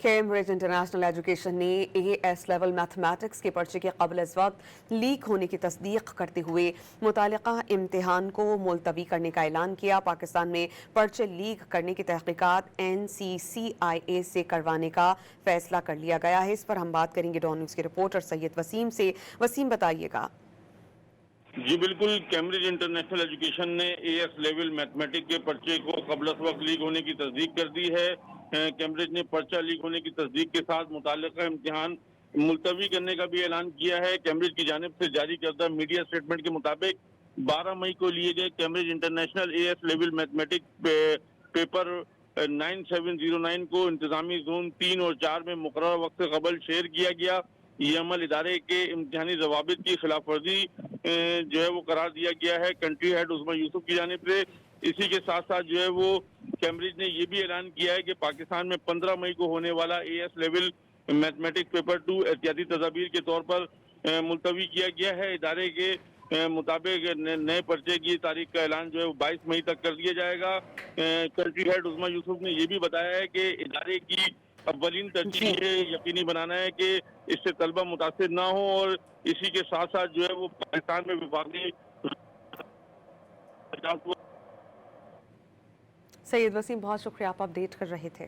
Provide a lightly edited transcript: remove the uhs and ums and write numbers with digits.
Cambridge international education ने AS level mathematics के पर्चे के क़ब्ल इस वक्त लीक होने की तस्दीक करते हुए मुतालिका इम्तिहान को मुलतवी करने का ऐलान किया। पाकिस्तान में पर्चे लीक करने की तहकीकात NCCIA से करवाने का फैसला कर लिया गया है। इस पर हम बात करेंगे डॉन न्यूज़ के रिपोर्टर सैयद वसीम से। वसीम, बताइएगा। जी बिल्कुल, कैम्ब्रिज इंटरनेशनल एजुकेशन ने AS लेवल मैथमेटिक्स के पर्चे को क़ब्ल वक्त लीक होने की तस्दीक कर दी है। कैम्ब्रिज ने पर्चा लीक होने की तस्दीक के साथ मुताल्लिका इम्तिहान मुलतवी करने का भी ऐलान किया है। कैम्ब्रिज की जानिब से जारी करदा मीडिया स्टेटमेंट के मुताबिक 12 मई को लिए गए Cambridge international AS level mathematics paper 9709 को इंतजामी जोन 3 और 4 में मुकर्रर वक्त से कबल शेयर किया गया। ये अमल इदारे के इम्तिहानी जवाबित की खिलाफ वर्जी जो है वो करार दिया गया है कंट्री हेड उस्मा यूसुफ की जानिब से। इसी के साथ साथ जो है वो कैम्ब्रिज ने ये भी ऐलान किया है कि पाकिस्तान में 15 मई को होने वाला AS लेवल मैथमेटिक्स पेपर 2 एहतियाती तदाबीर के तौर पर मुलतवी किया गया है। इदारे के मुताबिक नए पर्चे की तारीख का ऐलान जो है वो 22 मई तक कर दिया जाएगा। कंट्री हेड उस्मा यूसुफ ने ये भी बताया है कि इदारे की अव्वलीन तरजीह जी, ये यकीनी बनाना है कि इससे तलबा मुतासिर ना हो और इसी के साथ साथ जो है वो पाकिस्तान में विफाकी सैयद वसीम, बहुत शुक्रिया, आप अपडेट कर रहे थे।